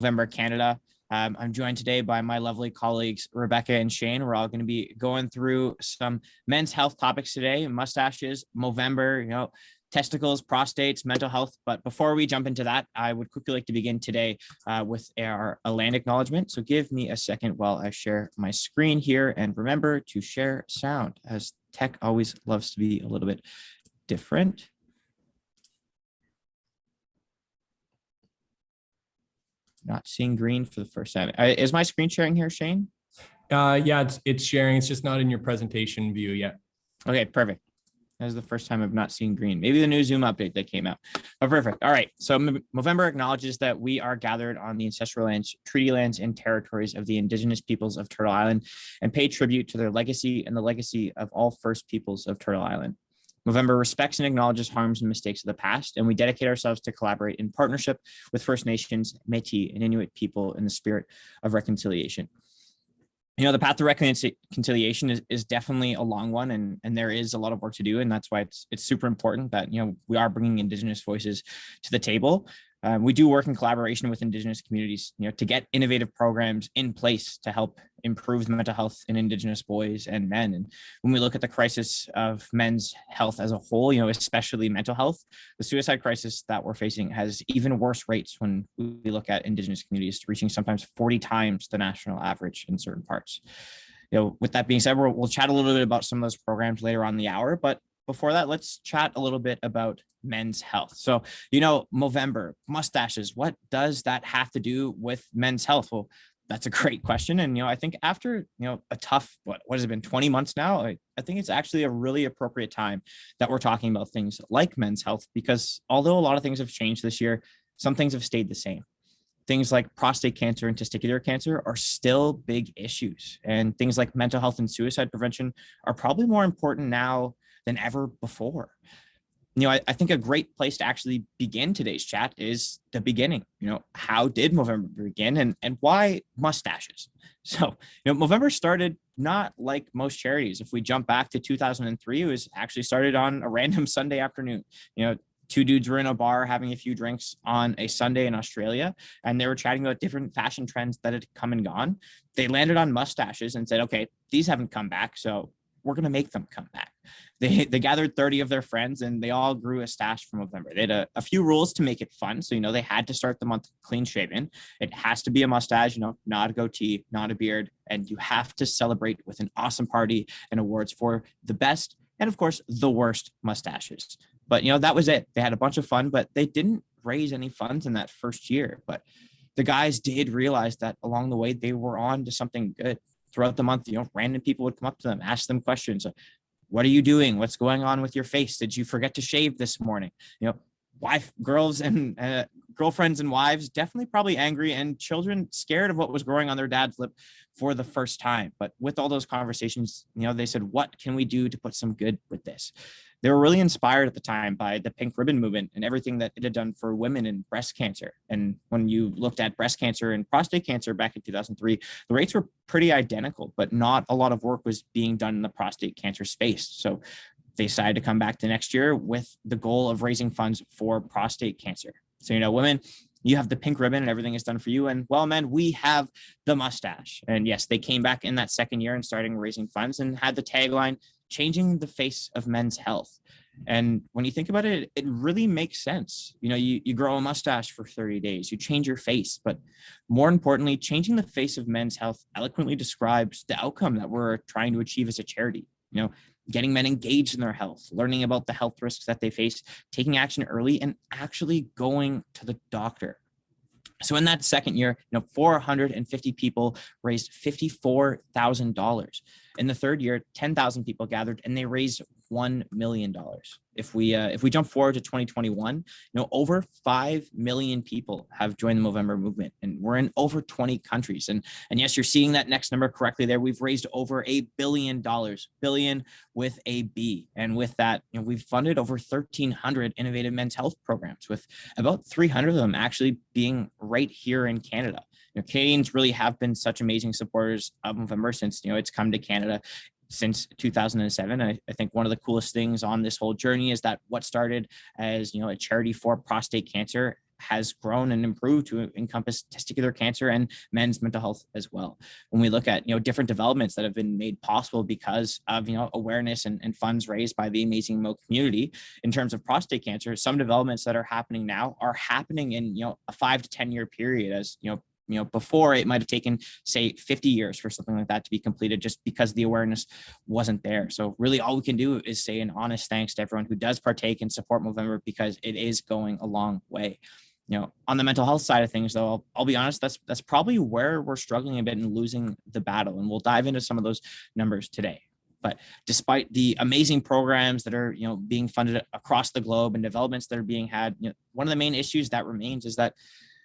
Movember Canada. I'm joined today by my lovely colleagues, Rebecca and Shane. We're all going to be going through some men's health topics today: mustaches, Movember, testicles, prostates, mental health. But before we jump into that, I would quickly like to begin today with our land acknowledgement. So give me a second while I share my screen here, and remember to share sound, as tech always loves to be a little bit different. Not seeing green for the first time. Is my screen sharing here, Shane? Yeah, it's sharing. It's just not in your presentation view yet. Okay, perfect. That is the first time I've not seen green. Maybe the new Zoom update that came out. Oh, perfect. All right. So Movember acknowledges that we are gathered on the ancestral lands, treaty lands, and territories of the Indigenous peoples of Turtle Island, and pay tribute to their legacy and the legacy of all First Peoples of Turtle Island. Movember respects and acknowledges harms and mistakes of the past, and we dedicate ourselves to collaborate in partnership with First Nations, Métis, and Inuit people in the spirit of reconciliation. The path to reconciliation is definitely a long one, and there is a lot of work to do, and that's why it's super important that we are bringing Indigenous voices to the table. We do work in collaboration with Indigenous communities, to get innovative programs in place to help improve the mental health in Indigenous boys and men. And when we look at the crisis of men's health as a whole, especially mental health, the suicide crisis that we're facing has even worse rates when we look at Indigenous communities, reaching sometimes 40 times the national average in certain parts. With that being said, we'll chat a little bit about some of those programs later on in the hour, but before that, let's chat a little bit about men's health. So, Movember, mustaches, what does that have to do with men's health? Well, that's a great question. And, I think after, a tough, what has it been, 20 months now, I think it's actually a really appropriate time that we're talking about things like men's health, because although a lot of things have changed this year, some things have stayed the same. Things like prostate cancer and testicular cancer are still big issues. And things like mental health and suicide prevention are probably more important now than ever before. I think a great place to actually begin today's chat is the beginning. How did Movember begin, and why mustaches? So, Movember started not like most charities. If we jump back to 2003, it was actually started on a random Sunday afternoon. Two dudes were in a bar having a few drinks on a Sunday in Australia, and they were chatting about different fashion trends that had come and gone. They landed on mustaches and said, okay, these haven't come back, so we're going to make them come back. They gathered 30 of their friends, and they all grew a stash from Movember. They had a few rules to make it fun. So, they had to start the month clean shaven. It has to be a mustache, not a goatee, not a beard. And you have to celebrate with an awesome party and awards for the best and, of course, the worst mustaches. But, that was it. They had a bunch of fun, but they didn't raise any funds in that first year. But the guys did realize that along the way, they were on to something good. Throughout the month, random people would come up to them, ask them questions. What are you doing? What's going on with your face? Did you forget to shave this morning? Girls and girlfriends and wives definitely probably angry, and children scared of what was growing on their dad's lip for the first time. But with all those conversations, they said, what can we do to put some good with this? They were really inspired at the time by the pink ribbon movement and everything that it had done for women in breast cancer. And when you looked at breast cancer and prostate cancer back in 2003, the rates were pretty identical, but not a lot of work was being done in the prostate cancer space. So they decided to come back the next year with the goal of raising funds for prostate cancer. So, women, you have the pink ribbon and everything is done for you. And well, men, we have the mustache. And yes, they came back in that second year and starting raising funds and had the tagline, changing the face of men's health. And when you think about it, it really makes sense. You grow a mustache for 30 days, you change your face, but more importantly, changing the face of men's health eloquently describes the outcome that we're trying to achieve as a charity. Getting men engaged in their health, learning about the health risks that they face, taking action early, and actually going to the doctor. So in that second year, 450 people raised $54,000. In the third year, 10,000 people gathered and they raised $1 million. If we jump forward to 2021, over 5 million people have joined the Movember movement, and we're in over 20 countries. And yes, you're seeing that next number correctly there. We've raised over $1 billion, billion with a B. And with that, we've funded over 1,300 innovative men's health programs, with about 300 of them actually being right here in Canada. Canadians really have been such amazing supporters of Movember since, it's come to Canada since 2007. I think one of the coolest things on this whole journey is that what started as, a charity for prostate cancer has grown and improved to encompass testicular cancer and men's mental health as well. When we look at, different developments that have been made possible because of, awareness and funds raised by the amazing Mo community in terms of prostate cancer, some developments that are happening now are happening in, a 5 to 10 year period, as, before it might have taken, say, 50 years for something like that to be completed just because the awareness wasn't there. So really all we can do is say an honest thanks to everyone who does partake and support Movember, because it is going a long way. On the mental health side of things, though, I'll be honest, that's probably where we're struggling a bit and losing the battle. And we'll dive into some of those numbers today. But despite the amazing programs that are, being funded across the globe and developments that are being had, one of the main issues that remains is that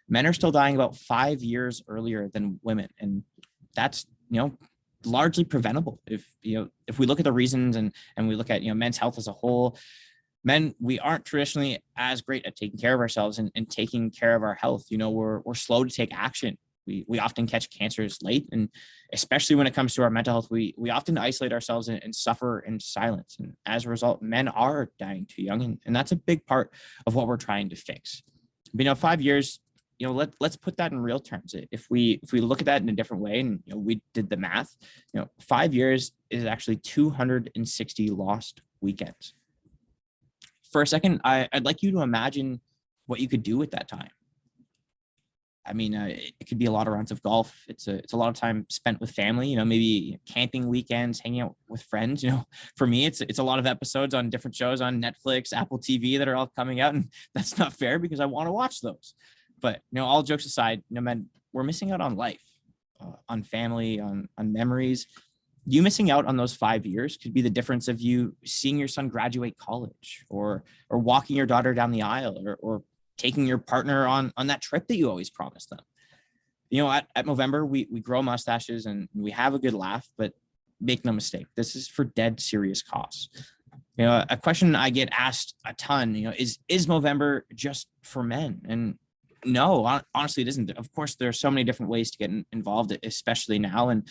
men are still dying about 5 years earlier than women. And that's, largely preventable. If we look at the reasons and we look at, men's health as a whole, men, we aren't traditionally as great at taking care of ourselves and taking care of our health. We're slow to take action. We often catch cancers late. And especially when it comes to our mental health, we often isolate ourselves and suffer in silence. And as a result, men are dying too young. And that's a big part of what we're trying to fix. But, 5 years, let's put that in real terms. If we look at that in a different way, and we did the math, 5 years is actually 260 lost weekends. For a second, I'd like you to imagine what you could do with that time. I mean, it could be a lot of rounds of golf. It's a lot of time spent with family, maybe camping weekends, hanging out with friends. For me, it's a lot of episodes on different shows on Netflix, Apple TV that are all coming out. And that's not fair because I want to watch those. But, all jokes aside, men, we're missing out on life, on family, on memories. You missing out on those 5 years could be the difference of you seeing your son graduate college, or walking your daughter down the aisle, or taking your partner on that trip that you always promised them. At Movember, we grow mustaches and we have a good laugh, but make no mistake, this is for dead serious cause. A question I get asked a ton, is Movember just for men? And no, honestly, it isn't. Of course, there are so many different ways to get involved, especially now. And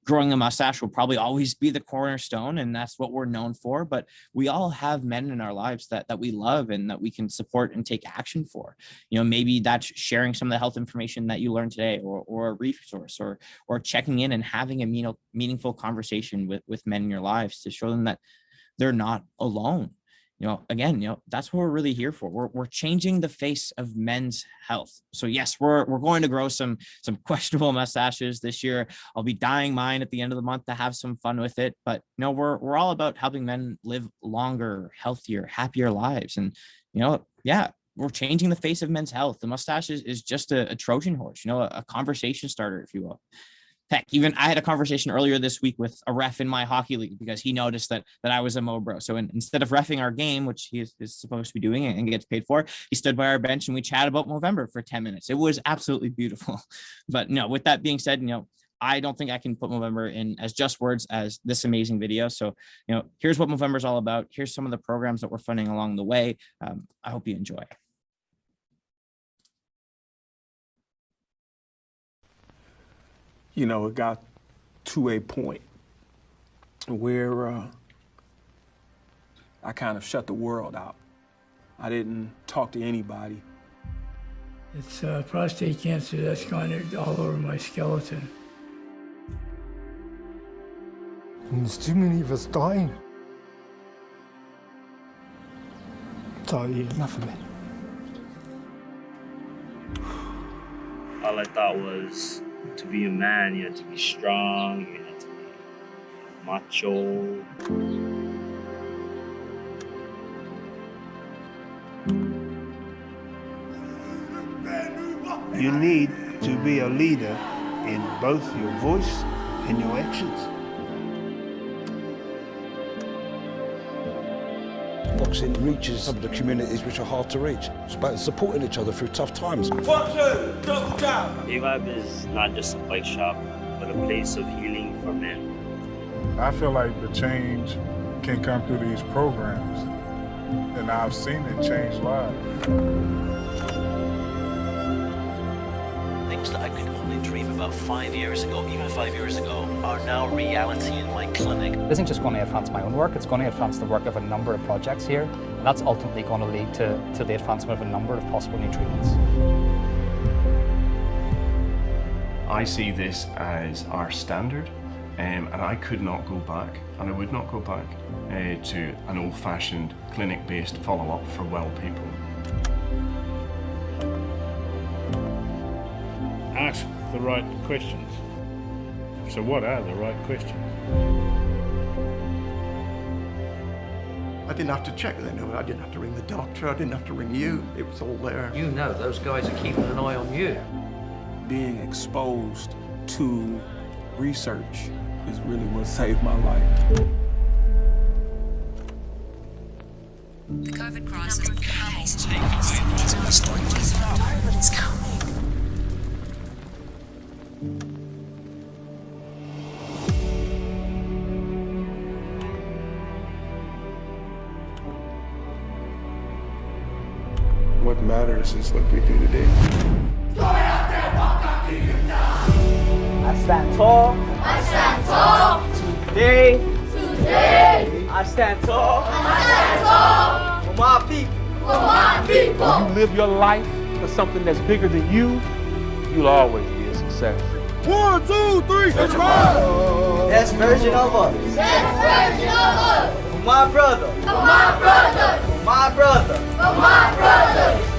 growing a mustache will probably always be the cornerstone, and that's what we're known for. But we all have men in our lives that we love and that we can support and take action for. Maybe that's sharing some of the health information that you learned today, or a resource, or checking in and having a meaningful conversation with men in your lives to show them that they're not alone. Again, that's what we're really here for. We're changing the face of men's health. So yes, we're going to grow some questionable mustaches this year. I'll be dyeing mine at the end of the month to have some fun with it. But we're all about helping men live longer, healthier, happier lives. And we're changing the face of men's health. The mustache is just a Trojan horse, a conversation starter, if you will. Heck, even I had a conversation earlier this week with a ref in my hockey league because he noticed that I was a Mo bro. So instead of reffing our game, which he is supposed to be doing and gets paid for, he stood by our bench and we chatted about Movember for 10 minutes. It was absolutely beautiful. But no, with that being said, I don't think I can put Movember in as just words as this amazing video. So, here's what Movember is all about. Here's some of the programs that we're funding along the way. I hope you enjoy. It got to a point where I kind of shut the world out. I didn't talk to anybody. It's prostate cancer that's gone all over my skeleton. And there's too many of us dying. So enough of it. All I thought was, to be a man, you had to be strong, you had to be macho. You need to be a leader in both your voice and your actions. Boxing reaches some of the communities which are hard to reach. It's about supporting each other through tough times. 1, 2, double jab. Movember is not just a bike shop, but a place of healing for men. I feel like the change can come through these programs, and I've seen it change lives. Things that are could only dream about 5 years ago, even 5 years ago, are now reality in my clinic. It isn't just going to advance my own work, it's going to advance the work of a number of projects here, and that's ultimately going to lead to the advancement of a number of possible new treatments. I see this as our standard, and I could not go back, and I would not go back to an old-fashioned clinic-based follow-up for well people. Ask the right questions. So what are the right questions? I didn't have to check them. I didn't have to ring the doctor. I didn't have to ring you. It was all there. You know those guys are keeping an eye on you. Being exposed to research is really what saved my life. The COVID crisis has what is coming. What matters is what we do today. I stand tall. I stand tall. Today. Today. I stand tall. I stand tall. For my people. For my people. When you live your life for something that's bigger than you, you'll always be a success. 1, 2, 3, let's go! Best version of us. Best version of us. For my brother. For my brother. For my brother. For my brother.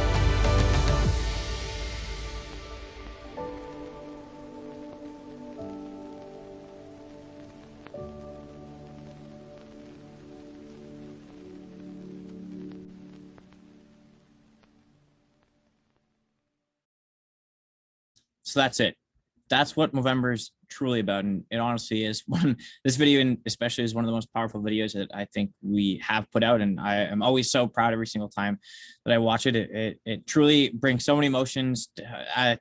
So that's it. That's what Movember is truly about. And it honestly is this video, and especially, is one of the most powerful videos that I think we have put out. And I am always so proud every single time that I watch it. It truly brings so many emotions. I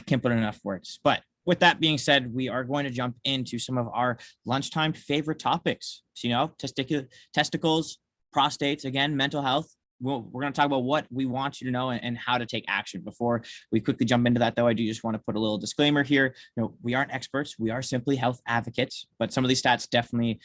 can't put in enough words. But with that being said, we are going to jump into some of our lunchtime favorite topics. So, testicles, prostates, again, mental health. We're going to talk about what we want you to know and how to take action. Before we quickly jump into that, though, I do just want to put a little disclaimer here. We aren't experts. We are simply health advocates, but some of these stats definitely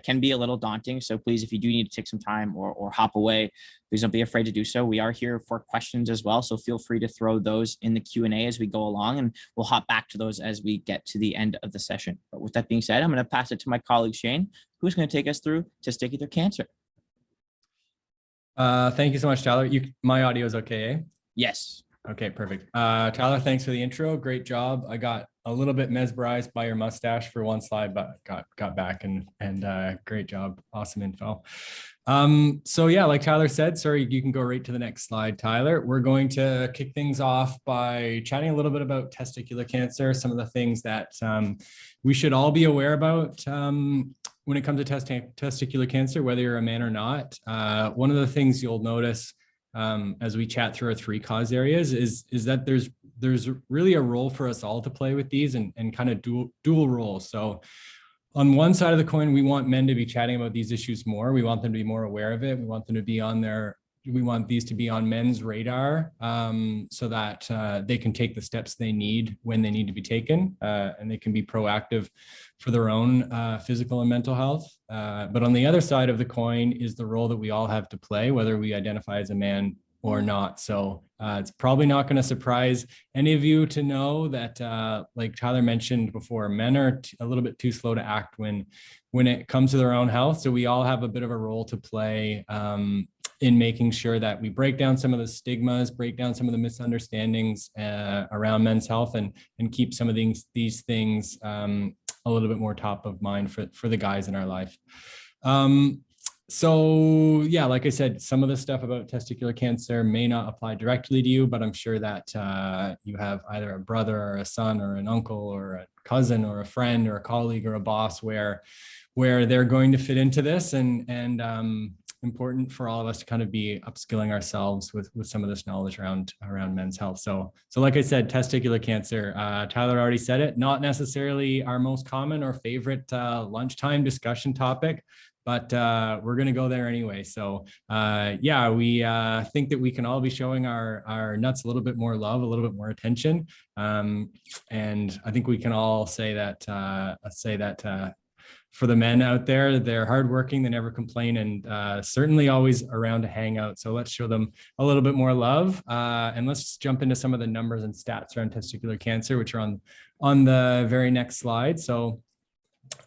can be a little daunting. So please, if you do need to take some time or hop away, please don't be afraid to do so. We are here for questions as well. So feel free to throw those in the Q&A as we go along, and we'll hop back to those as we get to the end of the session. But with that being said, I'm going to pass it to my colleague, Shane, who's going to take us through testicular cancer. Thank you so much, Tyler. My audio is okay, eh? Yes. Okay, perfect. Tyler, thanks for the intro. Great job. I got a little bit mesmerized by your mustache for one slide, but got back and great job. Awesome info. So yeah, like Tyler said, sorry, you can go right to the next slide, Tyler. We're going to kick things off by chatting a little bit about testicular cancer, some of the things that we should all be aware about when it comes to testicular cancer, whether you're a man or not. One of the things you'll notice as we chat through our 3 cause areas is that there's really a role for us all to play with these and kind of dual roles. So on one side of the coin, we want men to be chatting about these issues more. We want them to be more aware of it. We want them to be we want these to be on men's radar so that they can take the steps they need when they need to be taken, and they can be proactive for their own physical and mental health. But on the other side of the coin is the role that we all have to play, whether we identify as a man or not. So it's probably not going to surprise any of you to know that, like Tyler mentioned before, men are a little bit too slow to act when it comes to their own health. So we all have a bit of a role to play in making sure that we break down some of the stigmas, break down some of the misunderstandings around men's health, and keep some of these things a little bit more top of mind for the guys in our life. So yeah, like I said, some of the stuff about testicular cancer may not apply directly to you, but I'm sure that you have either a brother or a son or an uncle or a cousin or a friend or a colleague or a boss where they're going to fit into this, and important for all of us to kind of be upskilling ourselves with some of this knowledge around men's health. So like I said, testicular cancer, Tyler already said it, not necessarily our most common or favorite lunchtime discussion topic, but we're going to go there anyway. So yeah, we think that we can all be showing our nuts a little bit more love, a little bit more attention. And I think we can all say that for the men out there, they're hardworking, they never complain, and certainly always around to hang out. So let's show them a little bit more love. And let's jump into some of the numbers and stats around testicular cancer, which are on the very next slide. So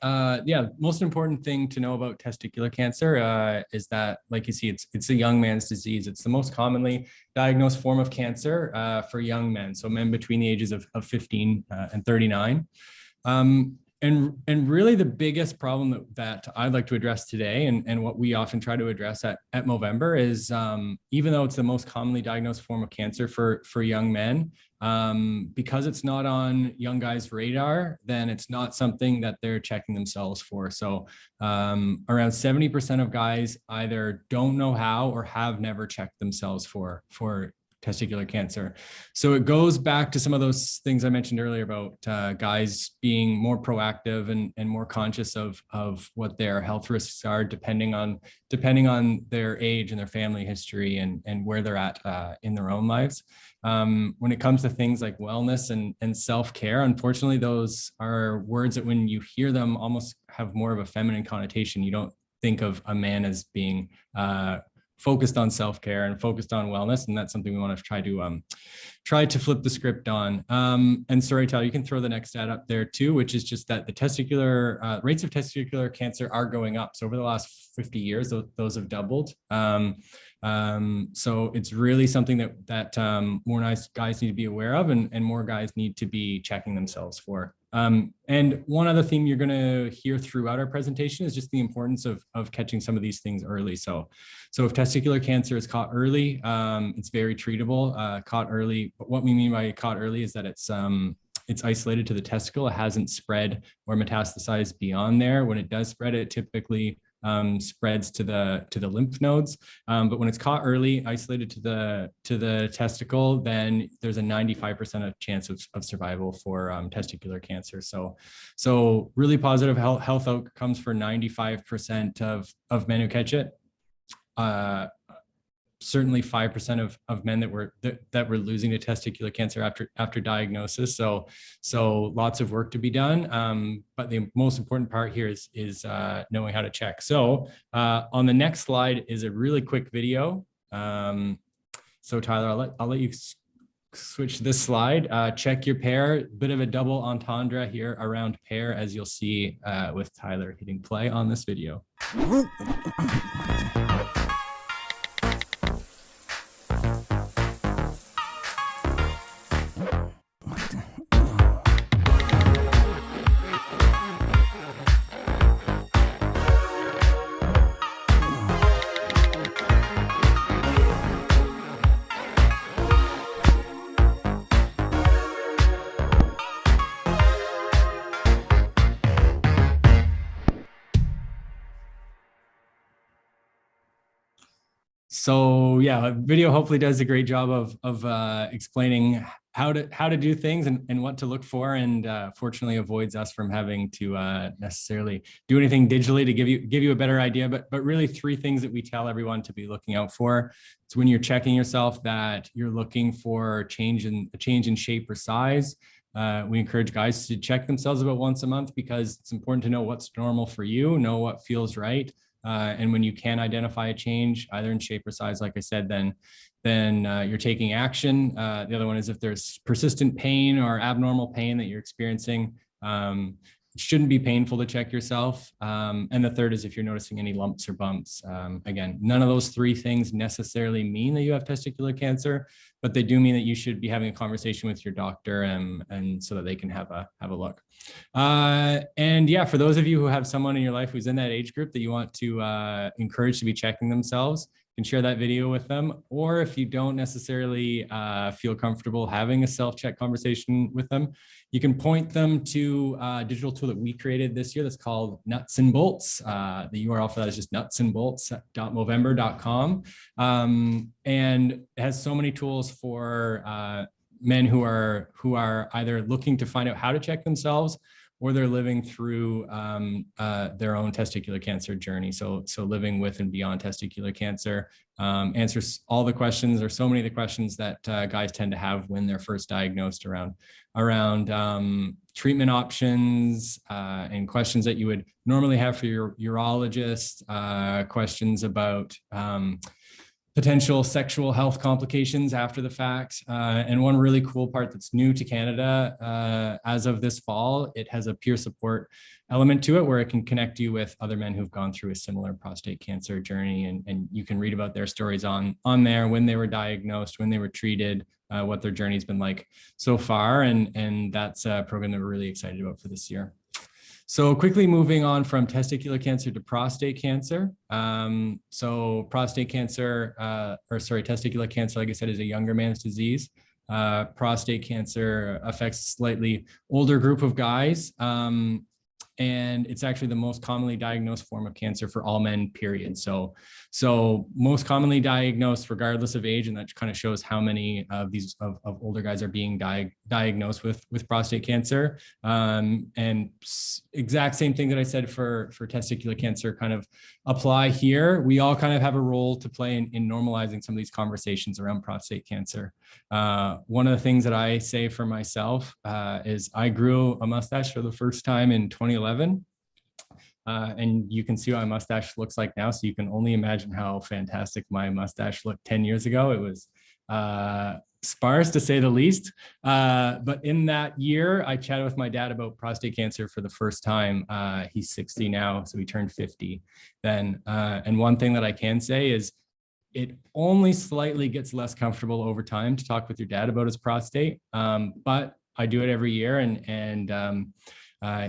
yeah, most important thing to know about testicular cancer is that, like you see, it's a young man's disease. It's the most commonly diagnosed form of cancer for young men, so men between the ages of 15 and 39. And really the biggest problem that I'd like to address today, and what we often try to address at Movember, is even though it's the most commonly diagnosed form of cancer for young men, because it's not on young guys' radar, then it's not something that they're checking themselves for. So around 70% of guys either don't know how or have never checked themselves for testicular cancer. So it goes back to some of those things I mentioned earlier about guys being more proactive and more conscious of what their health risks are, depending on their age and their family history and where they're at in their own lives. When it comes to things like wellness and self-care, unfortunately, those are words that when you hear them almost have more of a feminine connotation. You don't think of a man as being focused on self-care and focused on wellness, and that's something we want to try to flip the script on. And sorry, Tyler, you can throw the next stat up there too, which is just that the testicular rates of testicular cancer are going up. So over the last 50 years, those have doubled. So it's really something that more nice guys need to be aware of, and more guys need to be checking themselves for. And one other theme you're going to hear throughout our presentation is just the importance of catching some of these things early. So if testicular cancer is caught early, it's very treatable. Caught early, but what we mean by caught early is that it's isolated to the testicle. It hasn't spread or metastasized beyond there. When it does spread, it typically spreads to the lymph nodes. But when it's caught early, isolated to the testicle, then there's a 95% chance of survival for testicular cancer. So really positive health outcomes for 95% of men who catch it. Certainly 5% of men that were losing to testicular cancer after diagnosis. So lots of work to be done. But the most important part here is knowing how to check. So on the next slide is a really quick video. So Tyler, I'll let you switch to this slide. Check your pair. Bit of a double entendre here around pair, as you'll see with Tyler hitting play on this video. So yeah, video hopefully does a great job of explaining how to do things and what to look for, and fortunately avoids us from having to necessarily do anything digitally to give you a better idea. But really 3 things that we tell everyone to be looking out for. It's when you're checking yourself that you're looking for a change in shape or size. We encourage guys to check themselves about once a month, because it's important to know what's normal for you, know what feels right. And when you can identify a change, either in shape or size, like I said, then you're taking action. The other one is if there's persistent pain or abnormal pain that you're experiencing, it shouldn't be painful to check yourself. And the third is if you're noticing any lumps or bumps. Again, none of those 3 things necessarily mean that you have testicular cancer, but they do mean that you should be having a conversation with your doctor and so that they can have a look. And yeah, for those of you who have someone in your life who's in that age group that you want to encourage to be checking themselves, you can share that video with them. Or if you don't necessarily feel comfortable having a self-check conversation with them, you can point them to a digital tool that we created this year that's called Nuts and Bolts. The URL for that is just nutsandbolts.movember.com. And it has so many tools for men who are either looking to find out how to check themselves, or they're living through their own testicular cancer journey. So living with and beyond testicular cancer answers all the questions, or so many of the questions that guys tend to have when they're first diagnosed around treatment options and questions that you would normally have for your urologist, questions about potential sexual health complications after the fact. And one really cool part that's new to Canada as of this fall, it has a peer support element to it where it can connect you with other men who've gone through a similar prostate cancer journey. And you can read about their stories on there, when they were diagnosed, when they were treated, what their journey's been like so far. And that's a program that we're really excited about for this year. So quickly moving on from testicular cancer to prostate cancer. So prostate cancer, testicular cancer, like I said, is a younger man's disease. Prostate cancer affects a slightly older group of guys. And it's actually the most commonly diagnosed form of cancer for all men, period. So most commonly diagnosed regardless of age, and that kind of shows how many of these of older guys are being diagnosed with prostate cancer. And exact same thing that I said for testicular cancer kind of apply here. We all kind of have a role to play in normalizing some of these conversations around prostate cancer. One of the things that I say for myself is I grew a mustache for the first time in 2011. And you can see what my mustache looks like now. So you can only imagine how fantastic my mustache looked 10 years ago. It was sparse to say the least. But in that year, I chatted with my dad about prostate cancer for the first time. He's 60 now, so he turned 50 then. And one thing that I can say is it only slightly gets less comfortable over time to talk with your dad about his prostate. But I do it every year, and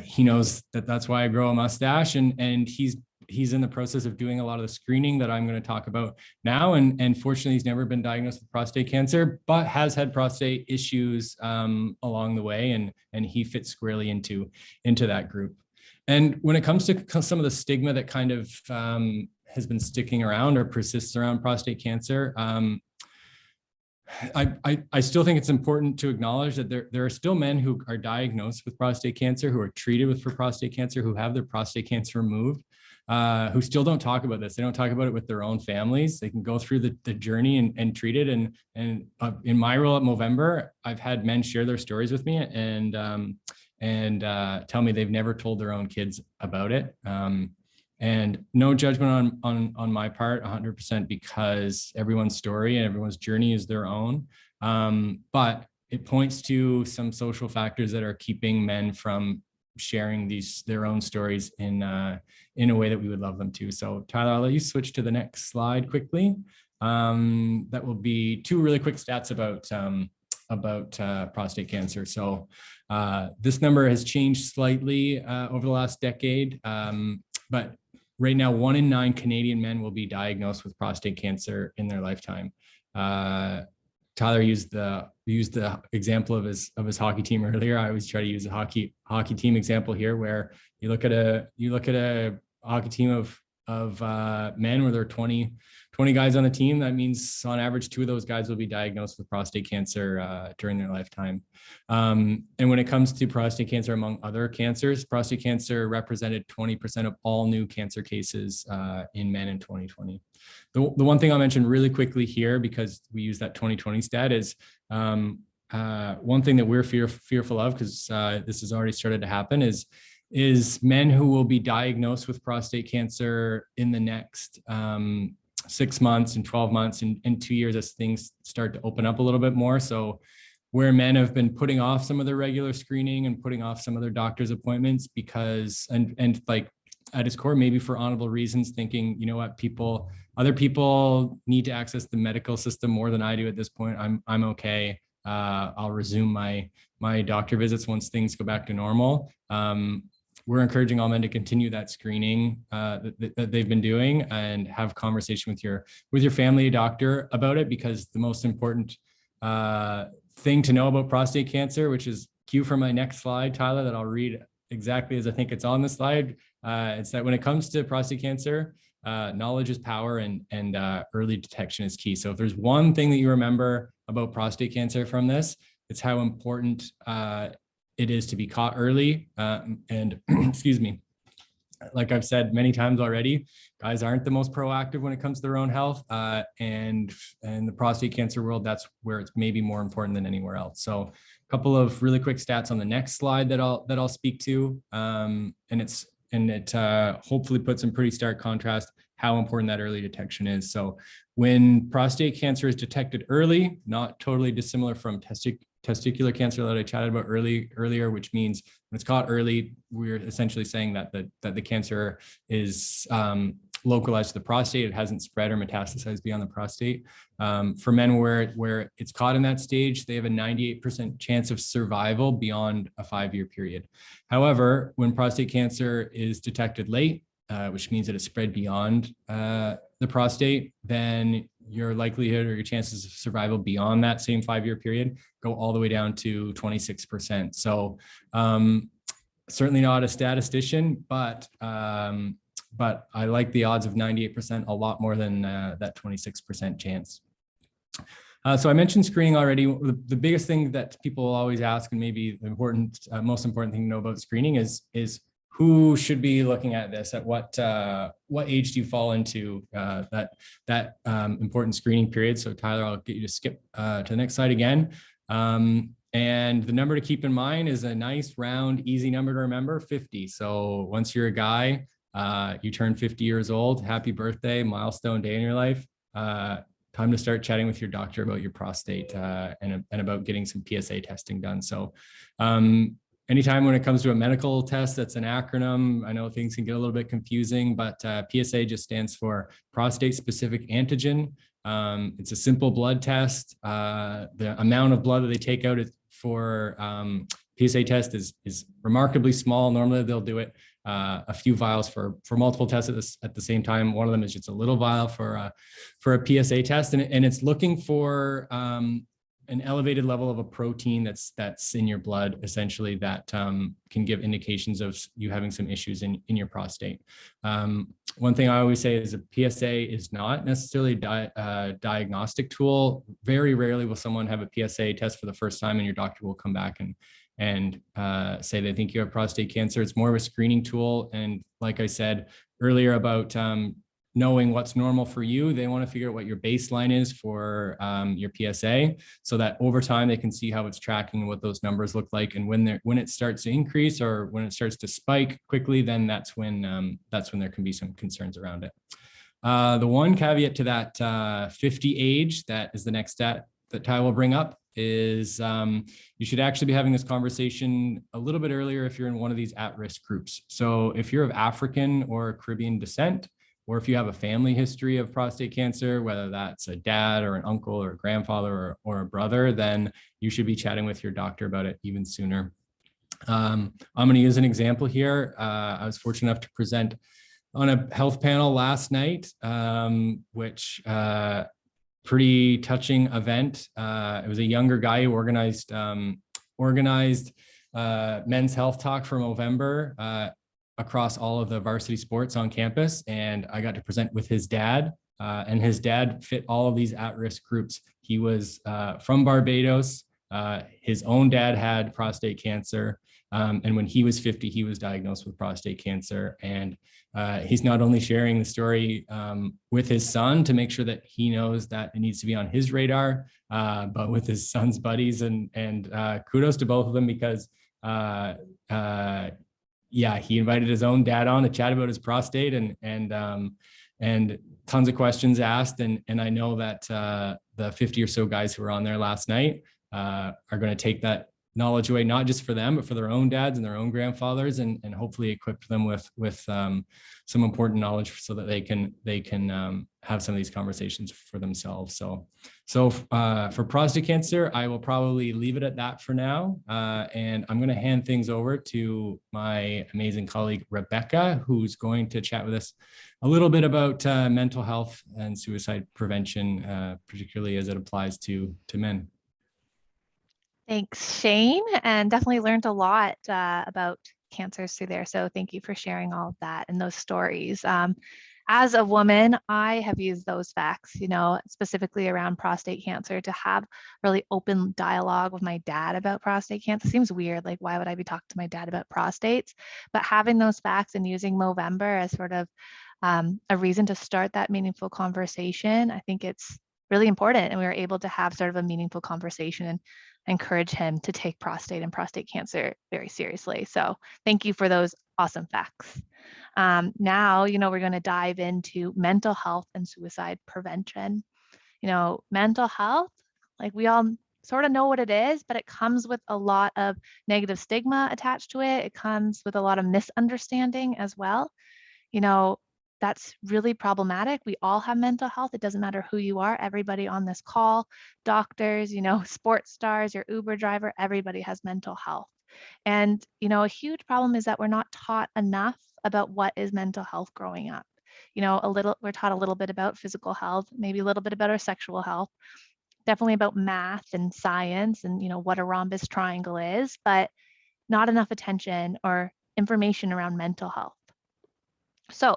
he knows that that's why I grow a mustache, and he's in the process of doing a lot of the screening that I'm going to talk about now. And fortunately, he's never been diagnosed with prostate cancer, but has had prostate issues along the way, and he fits squarely into that group. And when it comes to some of the stigma that kind of has been sticking around or persists around prostate cancer, I still think it's important to acknowledge that there are still men who are diagnosed with prostate cancer, who are treated for prostate cancer, who have their prostate cancer removed, who still don't talk about this. They don't talk about it with their own families. They can go through the journey and treat it. And in my role at Movember, I've had men share their stories with me and tell me they've never told their own kids about it. And no judgment on my part, 100%, because everyone's story and everyone's journey is their own. But it points to some social factors that are keeping men from sharing their own stories in a way that we would love them to. So Tyler, I'll let you switch to the next slide quickly. That will be 2 really quick stats about prostate cancer. So this number has changed slightly over the last decade, but right now, 1 in 9 Canadian men will be diagnosed with prostate cancer in their lifetime. Tyler used the example of his hockey team earlier. I always try to use a hockey team example here, where you look at a hockey team of men where there are 20 guys on the team. That means on average 2 of those guys will be diagnosed with prostate cancer during their lifetime. And when it comes to prostate cancer, among other cancers, prostate cancer represented 20% of all new cancer cases in men in 2020. The one thing I'll mention really quickly here, because we use that 2020 stat, is one thing that we're fearful of, because this has already started to happen, is men who will be diagnosed with prostate cancer in the next 6 months and 12 months and 2 years as things start to open up a little bit more. So where men have been putting off some of their regular screening and putting off some of their doctor's appointments because, and like at its core, maybe for honorable reasons, thinking, you know what, other people need to access the medical system more than I do at this point. I'm okay. I'll resume my doctor visits once things go back to normal. We're encouraging all men to continue that screening that they've been doing, and have conversation with your family doctor about it, because the most important thing to know about prostate cancer, which is cue for my next slide, Tyler, that I'll read exactly as I think it's on the slide. It's that when it comes to prostate cancer, knowledge is power, and early detection is key. So if there's one thing that you remember about prostate cancer from this, it's how important it is to be caught early. And excuse me, like I've said many times already, guys aren't the most proactive when it comes to their own health. And in the prostate cancer world, that's where it's maybe more important than anywhere else. So a couple of really quick stats on the next slide that I'll speak to. And it hopefully puts in pretty stark contrast how important that early detection is. So when prostate cancer is detected early, not totally dissimilar from testicular cancer that I chatted about earlier, which means when it's caught early, we're essentially saying that the cancer is localized to the prostate. It hasn't spread or metastasized beyond the prostate. For men where it's caught in that stage, they have a 98% chance of survival beyond a 5-year period. However, when prostate cancer is detected late, which means that it's spread beyond the prostate, then your likelihood or your chances of survival beyond that same 5-year period go all the way down to 26%. So certainly not a statistician, but I like the odds of 98% a lot more than that 26% chance. So I mentioned screening already. The biggest thing that people always ask, and maybe the most important thing to know about screening is who should be looking at this? At what age do you fall into that important screening period? So Tyler, I'll get you to skip to the next slide again. And the number to keep in mind is a nice, round, easy number to remember, 50. So once you're a guy, you turn 50 years old, happy birthday, milestone day in your life. Time to start chatting with your doctor about your prostate and about getting some PSA testing done. So anytime when it comes to a medical test, that's an acronym. I know things can get a little bit confusing, but PSA just stands for prostate specific antigen. It's a simple blood test. The amount of blood that they take out for PSA test is remarkably small. Normally they'll do it a few vials for multiple tests at the same time. One of them is just a little vial for a PSA test, and it's looking for an elevated level of a protein that's in your blood, essentially, that can give indications of you having some issues in your prostate. One thing I always say is a PSA is not necessarily a diagnostic tool. Very rarely will someone have a PSA test for the first time and your doctor will come back and say they think you have prostate cancer. It's more of a screening tool. And like I said earlier about knowing what's normal for you, they want to figure out what your baseline is for your PSA, so that over time they can see how it's tracking and what those numbers look like. And when it starts to increase or when it starts to spike quickly, then that's when there can be some concerns around it. The one caveat to that 50 age, that is the next stat that Ty will bring up, is you should actually be having this conversation a little bit earlier if you're in one of these at-risk groups. So if you're of African or Caribbean descent, or if you have a family history of prostate cancer, whether that's a dad or an uncle or a grandfather or a brother, then you should be chatting with your doctor about it even sooner. I'm going to use an example here. I was fortunate enough to present on a health panel last night, which pretty touching event. It was a younger guy who organized men's health talk for Movember across all of the varsity sports on campus. And I got to present with his dad, and his dad fit all of these at-risk groups. He was from Barbados. His own dad had prostate cancer. And when he was 50, he was diagnosed with prostate cancer. And he's not only sharing the story with his son to make sure that he knows that it needs to be on his radar, but with his son's buddies, and kudos to both of them, because yeah, he invited his own dad on to chat about his prostate, and tons of questions asked. And I know that the 50 or so guys who were on there last night are going to take that knowledge away, not just for them, but for their own dads and their own grandfathers, and hopefully equip them with some important knowledge so that they can have some of these conversations for themselves. So for prostate cancer, I will probably leave it at that for now. And I'm going to hand things over to my amazing colleague, Rebecca, who's going to chat with us a little bit about mental health and suicide prevention, particularly as it applies to men. Thanks, Shane, and definitely learned a lot about cancers through there. So thank you for sharing all of that and those stories. as a woman, I have used those facts, specifically around prostate cancer, to have really open dialogue with my dad about prostate cancer. Seems weird, like why would I be talking to my dad about prostates? But having those facts and using Movember as sort of a reason to start that meaningful conversation, I think it's really important. And we were able to have sort of a meaningful conversation and encourage him to take prostate and prostate cancer very seriously. So thank you for those awesome facts. Now, we're going to dive into mental health and suicide prevention. Mental health, like we all sort of know what it is, but it comes with a lot of negative stigma attached to it. It comes with a lot of misunderstanding as well. That's really problematic. We all have mental health. It doesn't matter who you are. Everybody on this call, doctors, sports stars, your Uber driver, everybody has mental health. And, a huge problem is that we're not taught enough about what is mental health growing up. We're taught a little bit about physical health, maybe a little bit about our sexual health, definitely about math and science and, what a rhombus triangle is, but not enough attention or information around mental health. So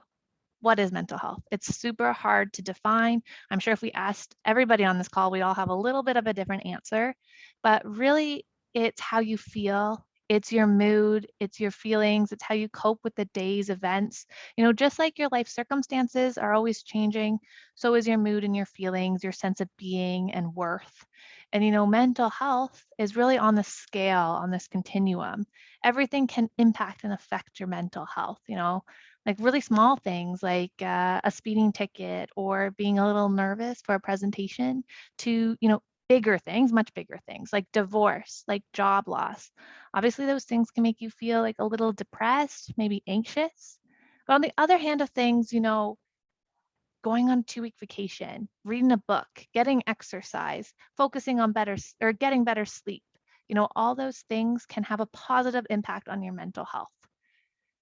what is mental health? It's super hard to define. I'm sure if we asked everybody on this call, we'd all have a little bit of a different answer, but really it's how you feel. It's your mood, it's your feelings, it's how you cope with the day's events. Just like your life circumstances are always changing, so is your mood and your feelings, your sense of being and worth. And mental health is really on the scale, on this continuum. Everything can impact and affect your mental health, like really small things like a speeding ticket or being a little nervous for a presentation to, bigger things, much bigger things like divorce, like job loss. Obviously, those things can make you feel like a little depressed, maybe anxious. But on the other hand of things, going on a 2-week vacation, reading a book, getting exercise, focusing on getting better sleep, all those things can have a positive impact on your mental health.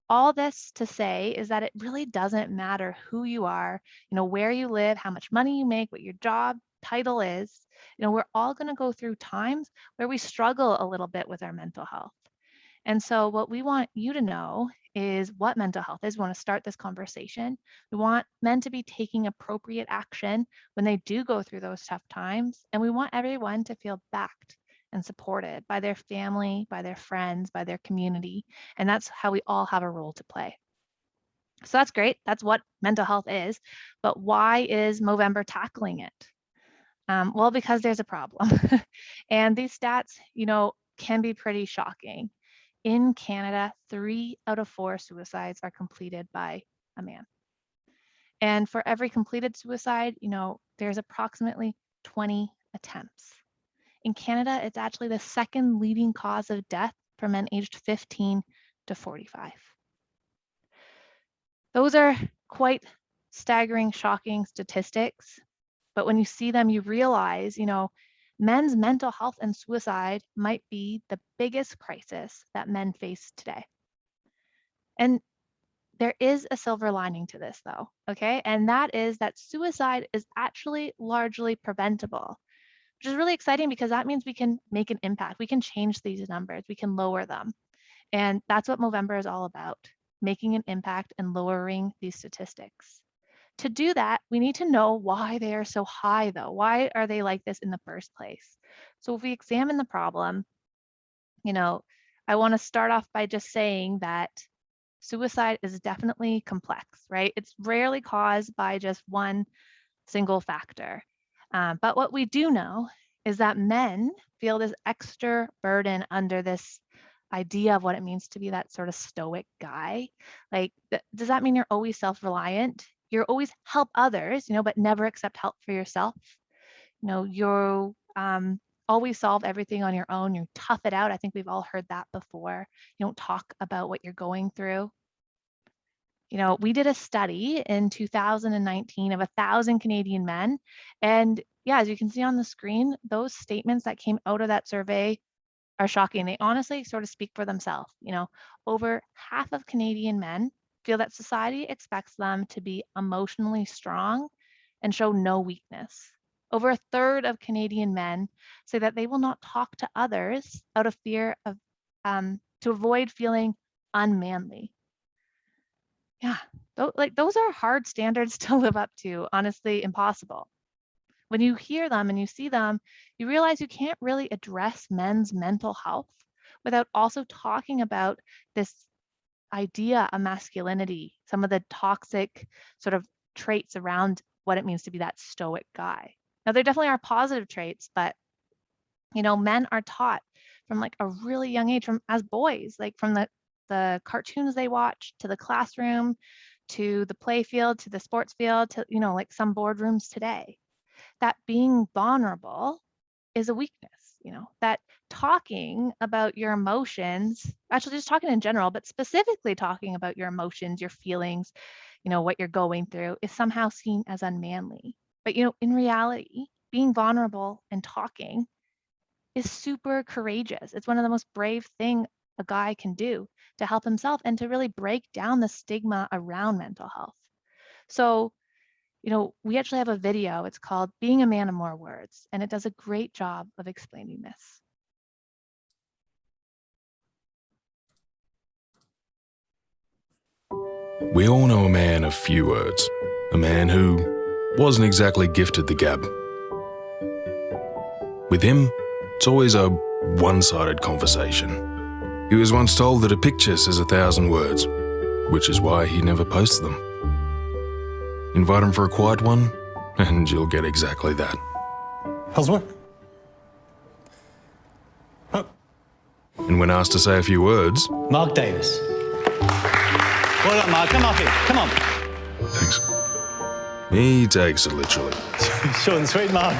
All this to say is that it really doesn't matter who you are, where you live, how much money you make, what your job title is. We're all going to go through times where we struggle a little bit with our mental health. And so what we want you to know is what mental health is. We want to start this conversation. We want men to be taking appropriate action when they do go through those tough times. And we want everyone to feel backed and supported by their family, by their friends, by their community. And that's how we all have a role to play. So that's great. That's what mental health is. But why is Movember tackling it? Well, because there's a problem. And these stats, can be pretty shocking. In Canada, 3 out of 4 suicides are completed by a man. And for every completed suicide, there's approximately 20 attempts. In Canada, it's actually the second leading cause of death for men aged 15 to 45. Those are quite staggering, shocking statistics. But when you see them, you realize, men's mental health and suicide might be the biggest crisis that men face today. And there is a silver lining to this, though, okay? And that is that suicide is actually largely preventable, which is really exciting because that means we can make an impact. We can change these numbers. We can lower them. And that's what Movember is all about, making an impact and lowering these statistics. To do that, we need to know why they are so high, though. Why are they like this in the first place? So if we examine the problem, I want to start off by just saying that suicide is definitely complex, right? It's rarely caused by just one single factor. But what we do know is that men feel this extra burden under this idea of what it means to be that sort of stoic guy. Like, does that mean you're always self-reliant? You're always help others, but never accept help for yourself. You always solve everything on your own. You tough it out. I think we've all heard that before. You don't talk about what you're going through. We did a study in 2019 of 1,000 Canadian men. And yeah, as you can see on the screen, those statements that came out of that survey are shocking. They honestly sort of speak for themselves. Over half of Canadian men feel that society expects them to be emotionally strong and show no weakness. Over a third of Canadian men say that they will not talk to others out of fear of to avoid feeling unmanly. Yeah, Those are hard standards to live up to, honestly, impossible. When you hear them and you see them, you realize you can't really address men's mental health without also talking about this idea of masculinity, some of the toxic sort of traits around what it means to be that stoic guy. Now, there definitely are positive traits, but men are taught from like a really young age, from as boys, like from the cartoons they watch to the classroom, to the play field, to the sports field, to like some boardrooms today, that being vulnerable is a weakness, that talking about your emotions, actually just talking in general, but specifically talking about your emotions, your feelings, what you're going through, is somehow seen as unmanly. But in reality, being vulnerable and talking is super courageous. It's one of the most brave things a guy can do to help himself and to really break down the stigma around mental health. So, we actually have a video. It's called Being a Man of More Words, and it does a great job of explaining this. We all know a man of few words, a man who wasn't exactly gifted the gab. With him, it's always a one-sided conversation. He was once told that a picture says 1,000 words, which is why he never posts them. Invite him for a quiet one, and you'll get exactly that. How's work? And when asked to say a few words... Mark Davis. Well done, Mark. Come up here. Come on. Thanks. He takes it literally. Short and sweet, Mark.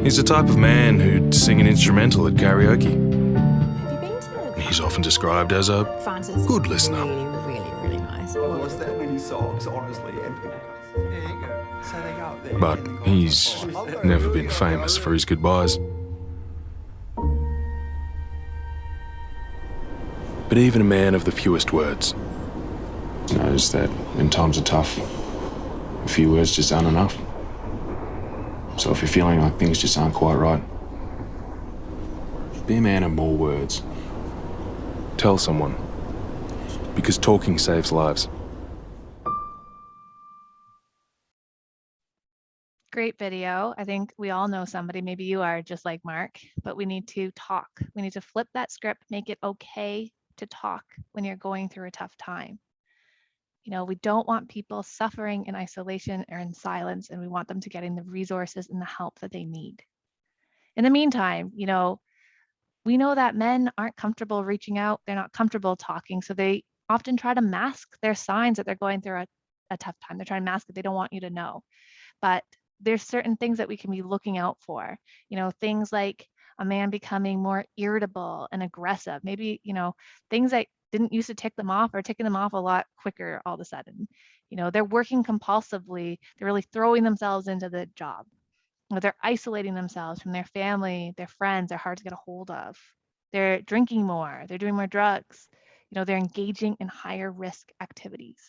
He's the type of man who'd sing an instrumental at karaoke. Have you been to... And he's often described as a good listener. Really nice. Was there many songs, honestly? And there you go. So they go up there. But he's never been famous for his goodbyes. But even a man of the fewest words knows that when times are tough, a few words just aren't enough. So if you're feeling like things just aren't quite right, be a man of more words. Tell someone, because talking saves lives. Great video. I think we all know somebody, maybe you are just like Mark, but we need to talk. We need to flip that script, make it okay to talk when you're going through a tough time. We don't want people suffering in isolation or in silence, and we want them to getting the resources and the help that they need. In the meantime, we know that men aren't comfortable reaching out. They're not comfortable talking. So they often try to mask their signs that they're going through a tough time. They're trying to mask it. They don't want you to know. But there's certain things that we can be looking out for, things like a man becoming more irritable and aggressive, maybe, things that didn't used to tick them off or ticking them off a lot quicker all of a sudden. They're working compulsively. They're really throwing themselves into the job. They're isolating themselves from their family, their friends. They're hard to get a hold of. They're drinking more. They're doing more drugs. They're engaging in higher risk activities.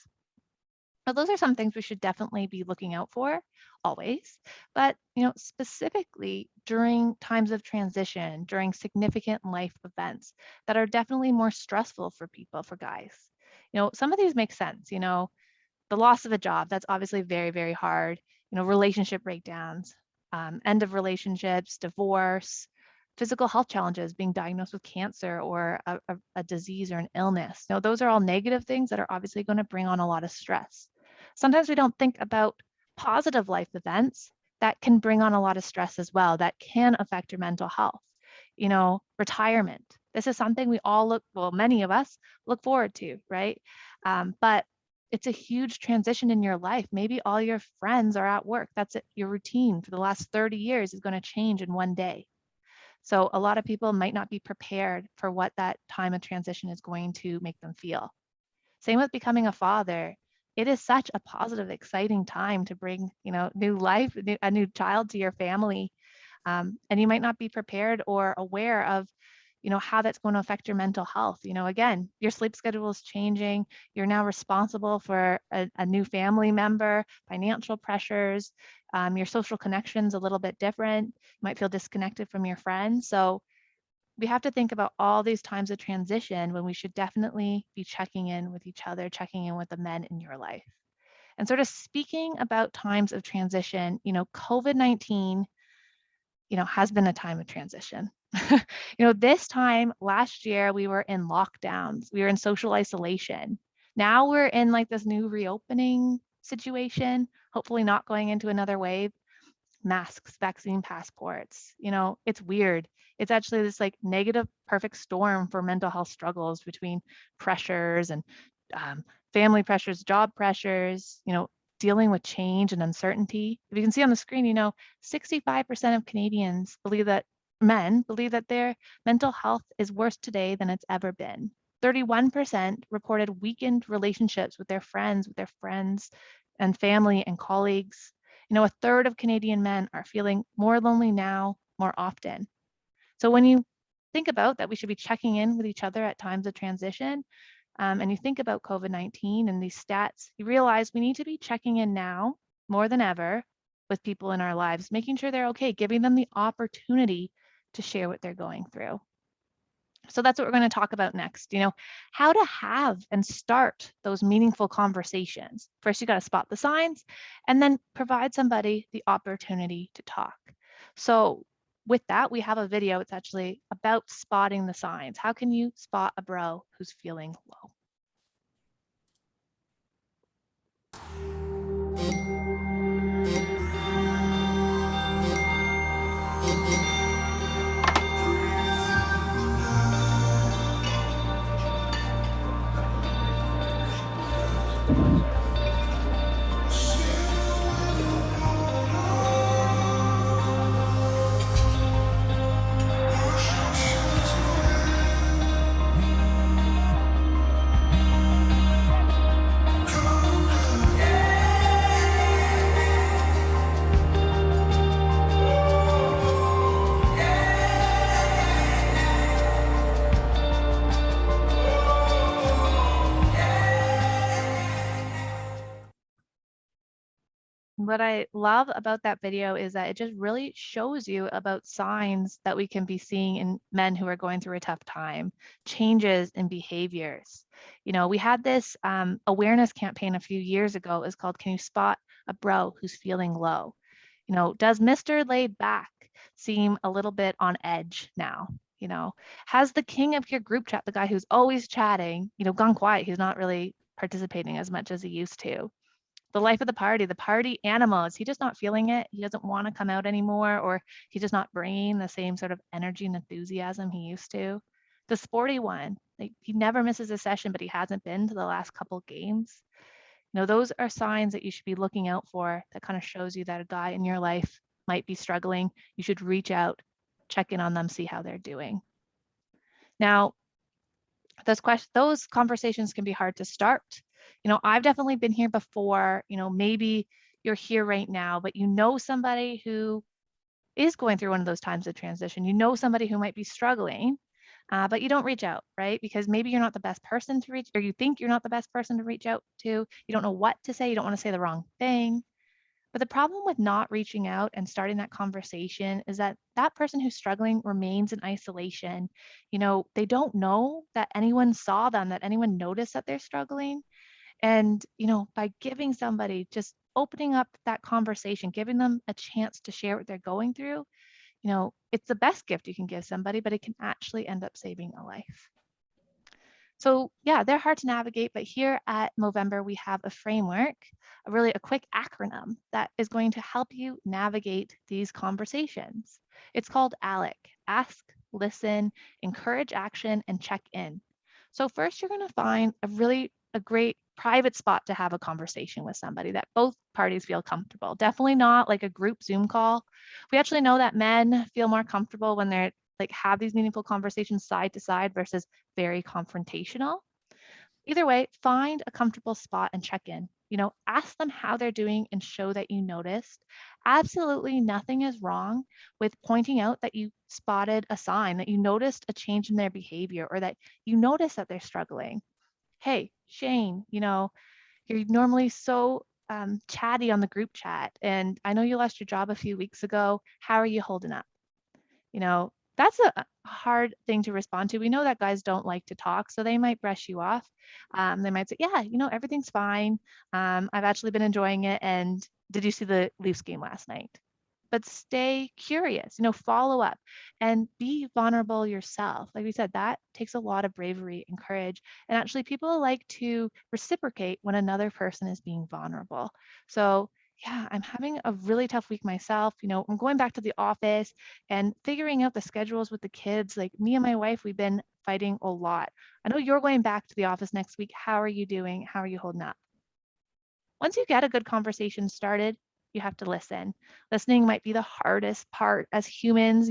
Now, those are some things we should definitely be looking out for always, but specifically during times of transition, during significant life events that are definitely more stressful for people, for guys. Some of these make sense. The loss of a job, that's obviously very, very hard. Relationship breakdowns, end of relationships, divorce, physical health challenges, being diagnosed with cancer or a disease or an illness. Those are all negative things that are obviously going to bring on a lot of stress. Sometimes we don't think about positive life events that can bring on a lot of stress as well, that can affect your mental health. Retirement. This is something we all many of us look forward to, right? But it's a huge transition in your life. Maybe all your friends are at work. That's it. Your routine for the last 30 years is going to change in one day. So a lot of people might not be prepared for what that time of transition is going to make them feel. Same with becoming a father. It is such a positive, exciting time to bring, new life, a new child to your family. And you might not be prepared or aware of, how that's going to affect your mental health. Again, your sleep schedule is changing. You're now responsible for a new family member, financial pressures, your social connections a little bit different. You might feel disconnected from your friends. So we have to think about all these times of transition when we should definitely be checking in with each other, checking in with the men in your life. And sort of speaking about times of transition, COVID-19, has been a time of transition. This time last year, we were in lockdowns, we were in social isolation. Now we're in like this new reopening situation, hopefully not going into another wave. Masks, vaccine passports, it's weird. It's actually this like negative perfect storm for mental health struggles between pressures and family pressures, job pressures, dealing with change and uncertainty. If you can see on the screen, 65% of Canadians men believe that their mental health is worse today than it's ever been. 31% reported weakened relationships with their friends and family and colleagues. A third of Canadian men are feeling more lonely now, more often. So when you think about that, we should be checking in with each other at times of transition, and you think about COVID-19 and these stats, you realize we need to be checking in now more than ever with people in our lives, making sure they're okay, giving them the opportunity to share what they're going through. So that's what we're going to talk about next, how to have and start those meaningful conversations. First, you got to spot the signs and then provide somebody the opportunity to talk. So with that, we have a video. It's actually about spotting the signs. How can you spot a bro who's feeling low? What I love about that video is that it just really shows you about signs that we can be seeing in men who are going through a tough time, changes in behaviors. We had this awareness campaign a few years ago. It's called, Can You Spot a Bro Who's Feeling Low? Does Mr. Laid Back seem a little bit on edge now? Has the king of your group chat, the guy who's always chatting, gone quiet? He's not really participating as much as he used to. The life of the party animal, is he just not feeling it? He doesn't want to come out anymore, or he's just not bringing the same sort of energy and enthusiasm he used to. The sporty one, like he never misses a session, but he hasn't been to the last couple games. Those are signs that you should be looking out for that kind of shows you that a guy in your life might be struggling. You should reach out, check in on them, see how they're doing. Now, those conversations can be hard to start. I've definitely been here before. Maybe you're here right now, but somebody who is going through one of those times of transition. Somebody who might be struggling, but you don't reach out, right? Because maybe you're not the best person to reach, or you think you're not the best person to reach out to. You don't know what to say. You don't want to say the wrong thing. But the problem with not reaching out and starting that conversation is that that person who's struggling remains in isolation. They don't know that anyone saw them, that anyone noticed that they're struggling. And, by giving somebody, just opening up that conversation, giving them a chance to share what they're going through, it's the best gift you can give somebody, but it can actually end up saving a life. So yeah, they're hard to navigate, but here at Movember, we have a framework, a quick acronym that is going to help you navigate these conversations. It's called ALEC: Ask, Listen, Encourage Action, and Check In. So first, you're going to find a great private spot to have a conversation with somebody that both parties feel comfortable. Definitely not like a group Zoom call. We actually know that men feel more comfortable when they're have these meaningful conversations side to side versus very confrontational. Either way, find a comfortable spot and check in. Ask them how they're doing and show that you noticed. Absolutely nothing is wrong with pointing out that you spotted a sign, that you noticed a change in their behavior, or that you notice that they're struggling. Hey, Shane, you're normally so chatty on the group chat, and I know you lost your job a few weeks ago. How are you holding up? that's a hard thing to respond to. We know that guys don't like to talk, so they might brush you off. They might say, yeah, everything's fine. I've actually been enjoying it. And did you see the Leafs game last night? But stay curious, follow up and be vulnerable yourself. Like we said, that takes a lot of bravery and courage. And actually, people like to reciprocate when another person is being vulnerable. So yeah, I'm having a really tough week myself. I'm going back to the office and figuring out the schedules with the kids. Like me and my wife, we've been fighting a lot. I know you're going back to the office next week. How are you doing? How are you holding up? Once you get a good conversation started, you have to listen. Listening might be the hardest part. As humans,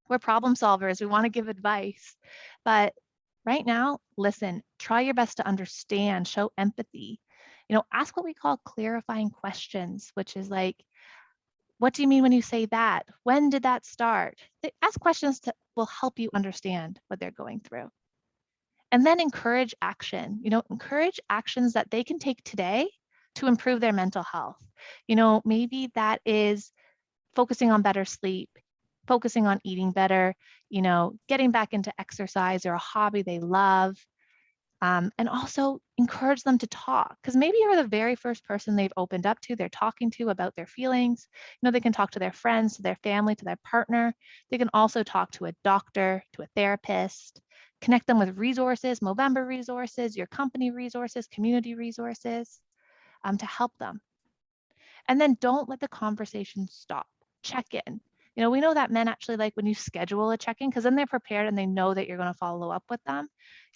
we're problem solvers. We want to give advice. But right now, listen, try your best to understand, show empathy. Ask what we call clarifying questions, which is like, what do you mean when you say that? When did that start? Ask questions that will help you understand what they're going through. And then encourage action. Encourage actions that they can take today to improve their mental health. Maybe that is focusing on better sleep, focusing on eating better, getting back into exercise or a hobby they love. And also encourage them to talk, because maybe you're the very first person they've opened up to, they're talking to about their feelings. They can talk to their friends, to their family, to their partner. They can also talk to a doctor, to a therapist, connect them with resources, Movember resources, your company resources, community resources, to help them. And then don't let the conversation stop. Check in. We know that men actually like when you schedule a check-in, because then they're prepared and they know that you're going to follow up with them.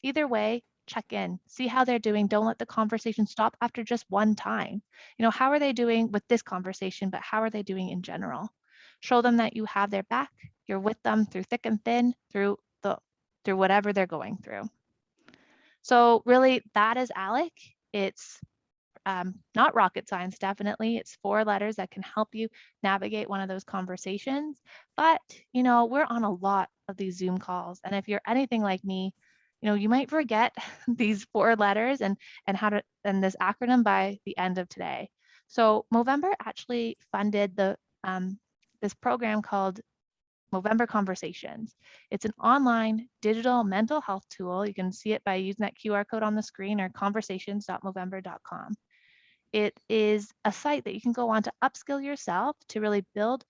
Either way, check in, see how they're doing. Don't let the conversation stop after just one time. How are they doing with this conversation, but how are they doing in general? Show them that you have their back. You're with them through thick and thin, through whatever they're going through. So really, that is ALEC. It's not rocket science, definitely. It's 4 letters that can help you navigate one of those conversations. But, we're on a lot of these Zoom calls. And if you're anything like me, you might forget these 4 letters and this acronym by the end of today. So Movember actually funded this program called Movember Conversations. It's an online digital mental health tool. You can see it by using that QR code on the screen or conversations.movember.com. It is a site that you can go on to upskill yourself, to really build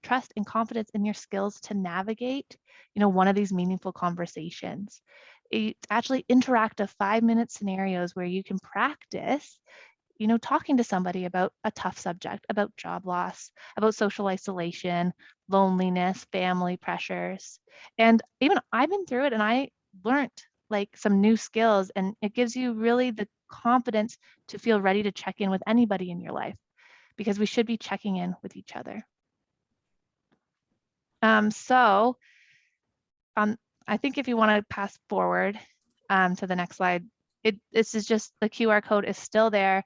trust and confidence in your skills to navigate, one of these meaningful conversations. It's actually interactive 5-minute scenarios where you can practice, talking to somebody about a tough subject, about job loss, about social isolation, loneliness, family pressures. And even I've been through it and I learned like some new skills, and it gives you really the confidence to feel ready to check in with anybody in your life, because we should be checking in with each other. I think if you want to pass forward to the next slide, this is just the QR code is still there.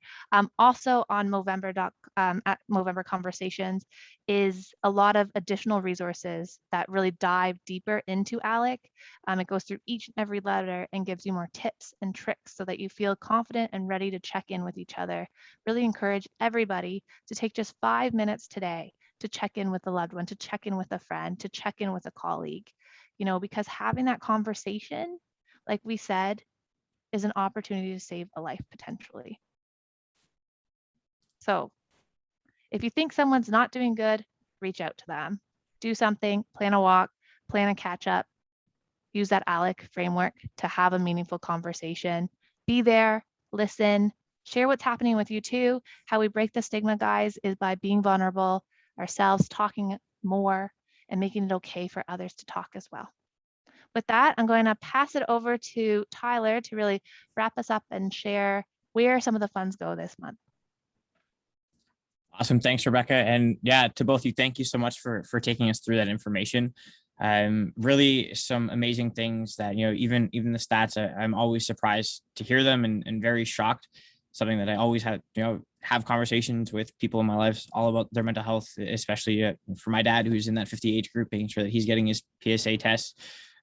Also on Movember at Movember Conversations is a lot of additional resources that really dive deeper into ALEC. It goes through each and every letter and gives you more tips and tricks so that you feel confident and ready to check in with each other. Really encourage everybody to take just 5 minutes today to check in with a loved one, to check in with a friend, to check in with a colleague, because having that conversation, like we said, is an opportunity to save a life potentially. So if you think someone's not doing good, reach out to them. Do something, plan a walk, plan a catch up, use that ALEC framework to have a meaningful conversation. Be there, listen, share what's happening with you too. How we break the stigma, guys, is by being vulnerable ourselves, talking more, and making it okay for others to talk as well. With that, I'm going to pass it over to Tyler to really wrap us up and share where some of the funds go this month. Awesome. Thanks, Rebecca. And yeah, to both of you, thank you so much for taking us through that information. Really some amazing things that, even the stats, I'm always surprised to hear them and very shocked. Something that I always have conversations with people in my life all about their mental health, especially for my dad, who's in that 50 age group, making sure that he's getting his PSA tests.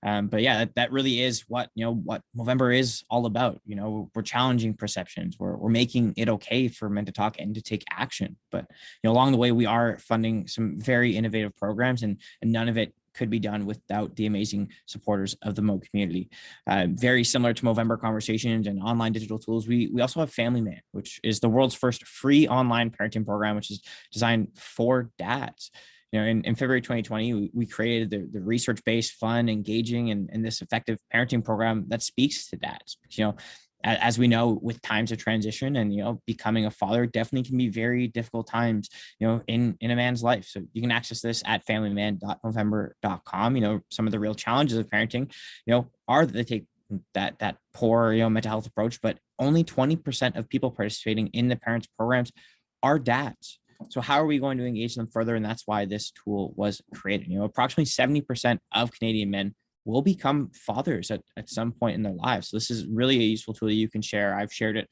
But yeah, that really is what Movember is all about. We're challenging perceptions. We're making it okay for men to talk and to take action. But along the way, we are funding some very innovative programs, and none of it could be done without the amazing supporters of the Mo community. Very similar to Movember conversations and online digital tools, we also have Family Man, which is the world's first free online parenting program, which is designed for dads. In February 2020, we created the research-based, fun, engaging, and this effective parenting program that speaks to dads. As we know, with times of transition and becoming a father definitely can be very difficult times in a man's life. So you can access this at familyman.movember.com. Some of the real challenges of parenting are that they take that poor mental health approach, but only 20% of people participating in the parents programs are dads. So how are we going to engage them further? And that's why this tool was created. Approximately 70% of Canadian men will become fathers at some point in their lives. So this is really a useful tool that you can share. I've shared it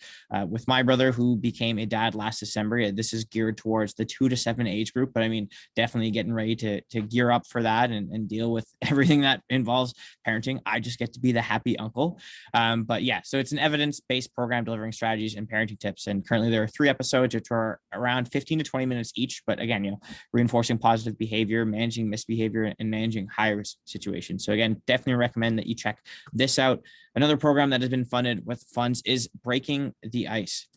with my brother, who became a dad last December. This is geared towards the 2 to 7 age group, but I mean, definitely getting ready to gear up for that and deal with everything that involves parenting. I just get to be the happy uncle. But yeah, so it's an evidence-based program delivering strategies and parenting tips. And currently there are 3 episodes, which are around 15 to 20 minutes each. But again, reinforcing positive behavior, managing misbehavior, and managing high-risk situations. So again, definitely recommend that you check this out. Another program that has been funded with funds is Breaking the Ice.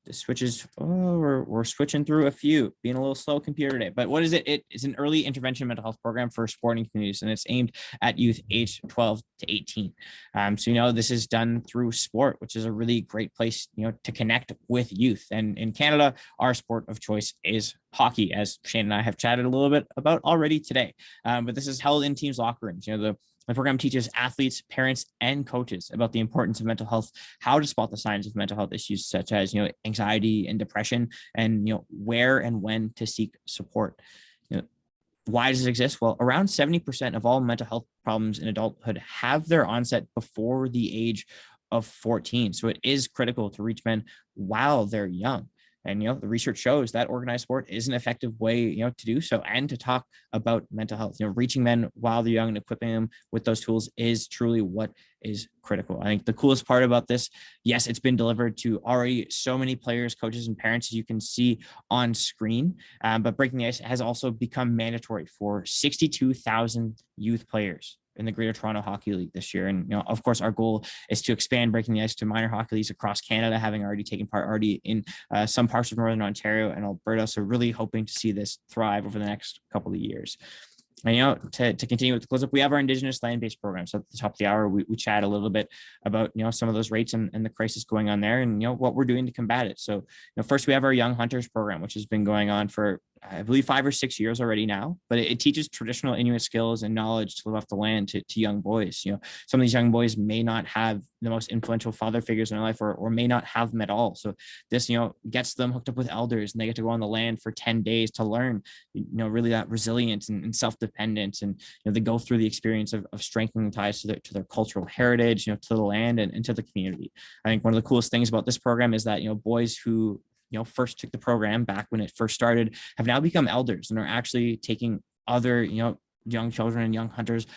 The switches, we're switching through a few, being a little slow computer today. But what is it? It is an early intervention mental health program for sporting communities, and it's aimed at youth aged 12 to 18. So this is done through sport, which is a really great place to connect with youth. And in Canada, our sport of choice is hockey, as Shane and I have chatted a little bit about already today. But this is held in teams' locker rooms. The program teaches athletes, parents, and coaches about the importance of mental health, how to spot the signs of mental health issues such as anxiety and depression, and where and when to seek support. Why does it exist? Well, around 70% of all mental health problems in adulthood have their onset before the age of 14. So it is critical to reach men while they're young. And, the research shows that organized sport is an effective way, to do so and to talk about mental health. Reaching men while they're young and equipping them with those tools is truly what is critical. I think the coolest part about this, yes, it's been delivered to already so many players, coaches, and parents, as you can see on screen. But Breaking the Ice has also become mandatory for 62,000 youth players in the Greater Toronto Hockey League this year. And, of course, our goal is to expand Breaking the Ice to minor hockey leagues across Canada, having already taken part in some parts of Northern Ontario and Alberta. So really hoping to see this thrive over the next couple of years. And, to continue with the close up, we have our Indigenous land-based program. So at the top of the hour, we chat a little bit about, some of those rates and the crisis going on there and, what we're doing to combat it. So, first we have our Young Hunters program, which has been going on for, I believe, 5 or 6 years already now, but it teaches traditional Inuit skills and knowledge to live off the land to young boys. Some of these young boys may not have the most influential father figures in their life or may not have them at all. So this, gets them hooked up with elders, and they get to go on the land for 10 days to learn, really that resilience and self-dependence. And, they go through the experience of strengthening ties to their cultural heritage, to the land and to the community. I think one of the coolest things about this program is that, boys who first took the program back when it first started have now become elders and are actually taking other, young children and young hunters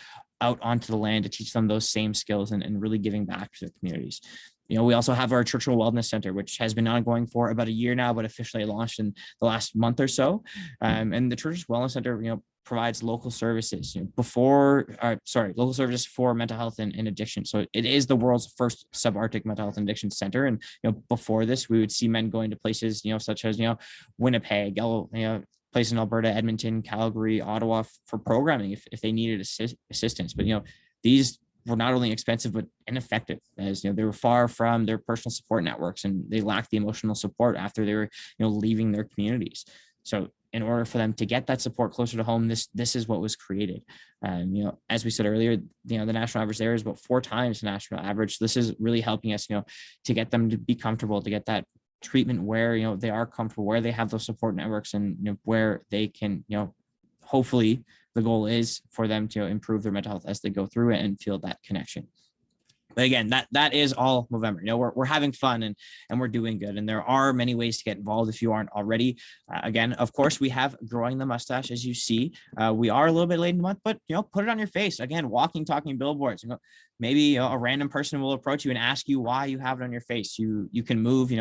out onto the land to teach them those same skills and really giving back to their communities. We also have our Churchill Wellness Center, which has been ongoing for about a year now, but officially launched in the last month or so. And the Churchill Wellness Center, provides local services local services for mental health and addiction. So it is the world's first subarctic mental health and addiction center. And before this, we would see men going to places such as Winnipeg, places in Alberta, Edmonton, Calgary, Ottawa for programming if they needed assistance. But these were not only expensive but ineffective, as they were far from their personal support networks and they lacked the emotional support after they were leaving their communities. So in order for them to get that support closer to home, this is what was created. As we said earlier, the national average there is about 4 times the national average. This is really helping us, to get them to be comfortable, to get that treatment where, they are comfortable, where they have those support networks and, where they can, hopefully the goal is for them to improve their mental health as they go through it and feel that connection. But again, that is all Movember. We're having fun and we're doing good. And there are many ways to get involved if you aren't already. Again, of course, we have growing the mustache, as you see. We are a little bit late in the month, but put it on your face. Again, walking, talking billboards. Maybe a random person will approach you and ask you why you have it on your face. You can move.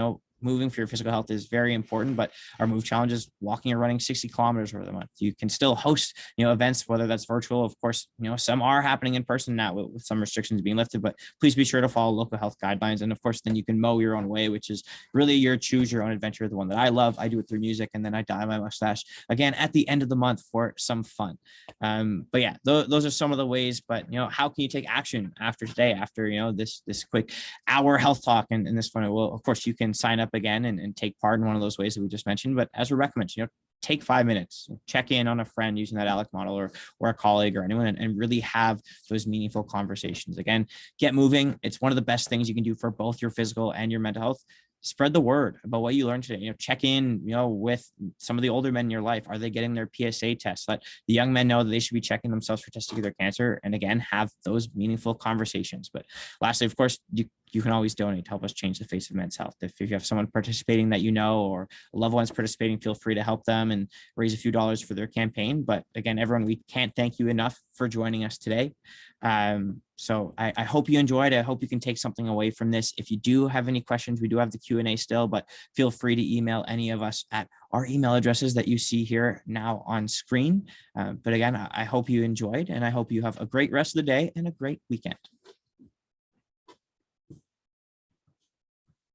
Moving for your physical health is very important, but our move challenge is walking or running 60 kilometers over the month. You can still host, events, whether that's virtual. Of course, some are happening in person now with some restrictions being lifted, but please be sure to follow local health guidelines. And of course, then you can mow your own way, which is really your choose your own adventure. The one that I love, I do it through music, and then I dye my mustache again at the end of the month for some fun. But yeah, those are some of the ways, but how can you take action after today, after, this quick hour health talk and this fun? Well, of course you can sign up again and take part in one of those ways that we just mentioned. But as Rebecca mentioned, take 5 minutes, check in on a friend using that ALEC model or a colleague or anyone, and really have those meaningful conversations. Again, get moving. It's one of the best things you can do for both your physical and your mental health. Spread the word about what you learned today. Check in, with some of the older men in your life. Are they getting their PSA tests? Let the young men know that they should be checking themselves for testicular cancer. And again, have those meaningful conversations. But lastly, of course, you can always donate to help us change the face of men's health. If you have someone participating that or loved ones participating, feel free to help them and raise a few dollars for their campaign. But again, everyone, we can't thank you enough for joining us today. So I hope you enjoyed. I hope you can take something away from this. If you do have any questions, we do have the Q&A still, but feel free to email any of us at our email addresses that you see here now on screen. But again, I hope you enjoyed, and I hope you have a great rest of the day and a great weekend.